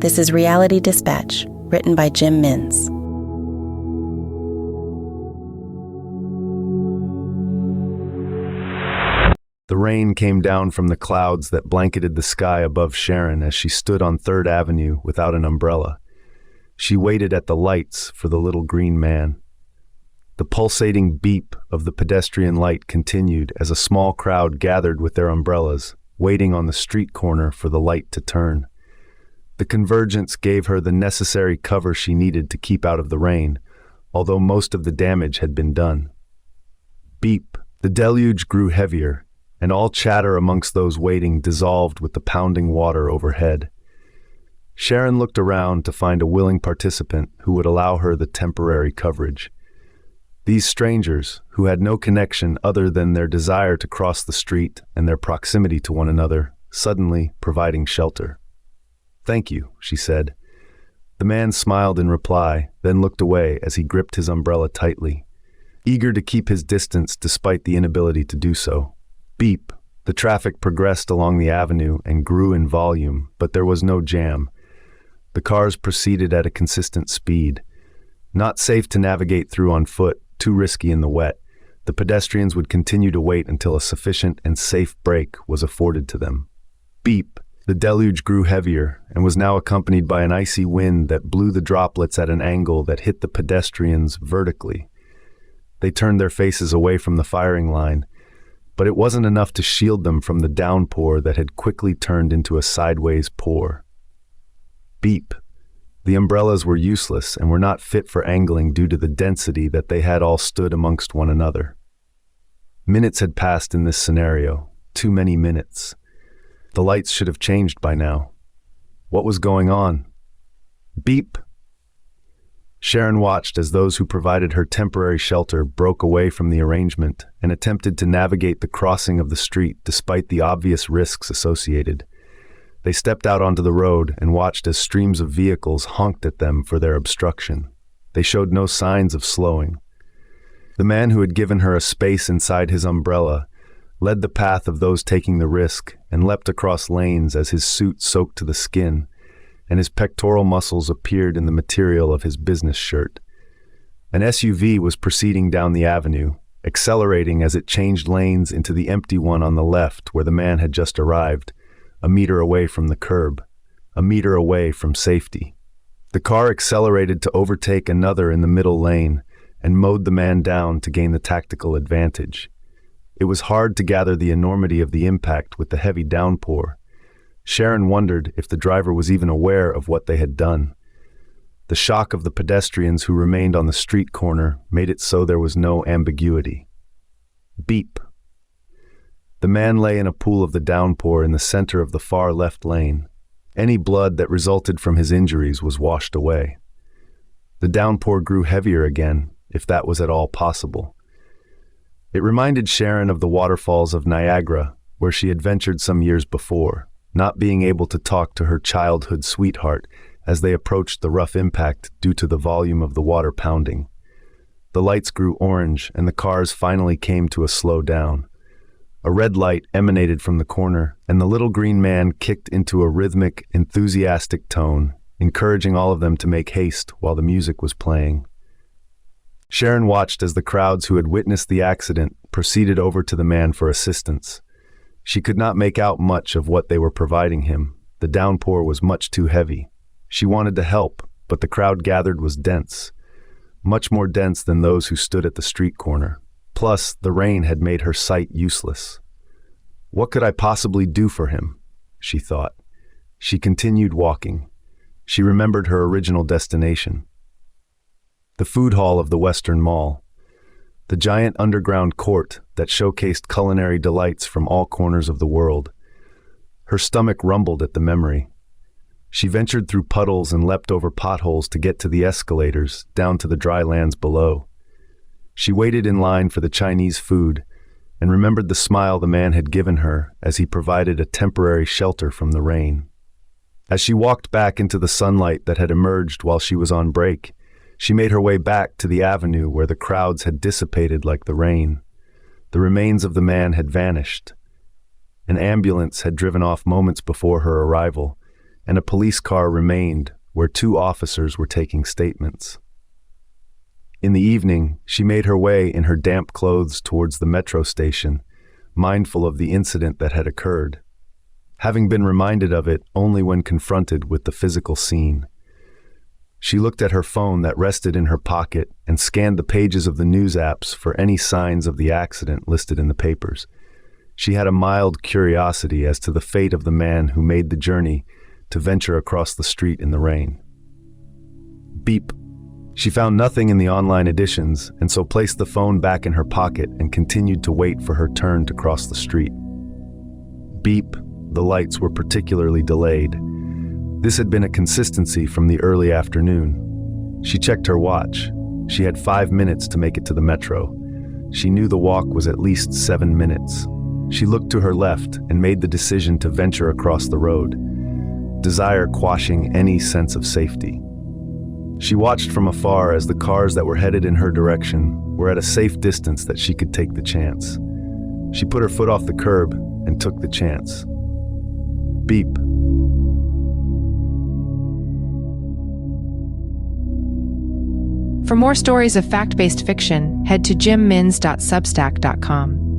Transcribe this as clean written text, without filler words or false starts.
This is Reality Dispatch, written by Jim Mintz. The rain came down from the clouds that blanketed the sky above Sharon as she stood on 3rd Avenue without an umbrella. She waited at the lights for the little green man. The pulsating beep of the pedestrian light continued as a small crowd gathered with their umbrellas, waiting on the street corner for the light to turn. The convergence gave her the necessary cover she needed to keep out of the rain, although most of the damage had been done. Beep. The deluge grew heavier, and all chatter amongst those waiting dissolved with the pounding water overhead. Sharon looked around to find a willing participant who would allow her the temporary coverage. These strangers, who had no connection other than their desire to cross the street and their proximity to one another, suddenly providing shelter. "Thank you," she said. The man smiled in reply, then looked away as he gripped his umbrella tightly, eager to keep his distance despite the inability to do so. Beep. The traffic progressed along the avenue and grew in volume, but there was no jam. The cars proceeded at a consistent speed. Not safe to navigate through on foot, too risky in the wet, the pedestrians would continue to wait until a sufficient and safe break was afforded to them. Beep. The deluge grew heavier and was now accompanied by an icy wind that blew the droplets at an angle that hit the pedestrians vertically. They turned their faces away from the firing line, but it wasn't enough to shield them from the downpour that had quickly turned into a sideways pour. Beep. The umbrellas were useless and were not fit for angling due to the density that they had all stood amongst one another. Minutes had passed in this scenario, too many minutes. The lights should have changed by now. What was going on? Beep. Sharon watched as those who provided her temporary shelter broke away from the arrangement and attempted to navigate the crossing of the street despite the obvious risks associated. They stepped out onto the road and watched as streams of vehicles honked at them for their obstruction. They showed no signs of slowing. The man who had given her a space inside his umbrella led the path of those taking the risk and leapt across lanes as his suit soaked to the skin, and his pectoral muscles appeared in the material of his business shirt. An SUV was proceeding down the avenue, accelerating as it changed lanes into the empty one on the left where the man had just arrived, a meter away from the curb, a meter away from safety. The car accelerated to overtake another in the middle lane and mowed the man down to gain the tactical advantage. It was hard to gather the enormity of the impact with the heavy downpour. Sharon wondered if the driver was even aware of what they had done. The shock of the pedestrians who remained on the street corner made it so there was no ambiguity. Beep. The man lay in a pool of the downpour in the center of the far left lane. Any blood that resulted from his injuries was washed away. The downpour grew heavier again, if that was at all possible. It reminded Sharon of the waterfalls of Niagara, where she had ventured some years before, not being able to talk to her childhood sweetheart as they approached the rough impact due to the volume of the water pounding. The lights grew orange, and the cars finally came to a slow down. A red light emanated from the corner, and the little green man kicked into a rhythmic, enthusiastic tone, encouraging all of them to make haste while the music was playing. Sharon watched as the crowds who had witnessed the accident proceeded over to the man for assistance. She could not make out much of what they were providing him. The downpour was much too heavy. She wanted to help, but the crowd gathered was dense, much more dense than those who stood at the street corner. Plus, the rain had made her sight useless. What could I possibly do for him? She thought. She continued walking. She remembered her original destination. The food hall of the Western Mall. The giant underground court that showcased culinary delights from all corners of the world. Her stomach rumbled at the memory. She ventured through puddles and leapt over potholes to get to the escalators, down to the dry lands below. She waited in line for the Chinese food and remembered the smile the man had given her as he provided a temporary shelter from the rain. As she walked back into the sunlight that had emerged while she was on break, she made her way back to the avenue where the crowds had dissipated like the rain. The remains of the man had vanished. An ambulance had driven off moments before her arrival, and a police car remained where 2 officers were taking statements. In the evening, she made her way in her damp clothes towards the metro station, mindful of the incident that had occurred, having been reminded of it only when confronted with the physical scene. She looked at her phone that rested in her pocket and scanned the pages of the news apps for any signs of the accident listed in the papers. She had a mild curiosity as to the fate of the man who made the journey to venture across the street in the rain. Beep. She found nothing in the online editions and so placed the phone back in her pocket and continued to wait for her turn to cross the street. Beep. The lights were particularly delayed. This had been a consistency from the early afternoon. She checked her watch. She had 5 minutes to make it to the metro. She knew the walk was at least 7 minutes. She looked to her left and made the decision to venture across the road, desire quashing any sense of safety. She watched from afar as the cars that were headed in her direction were at a safe distance that she could take the chance. She put her foot off the curb and took the chance. Beep. For more stories of fact-based fiction, head to jimmins.substack.com.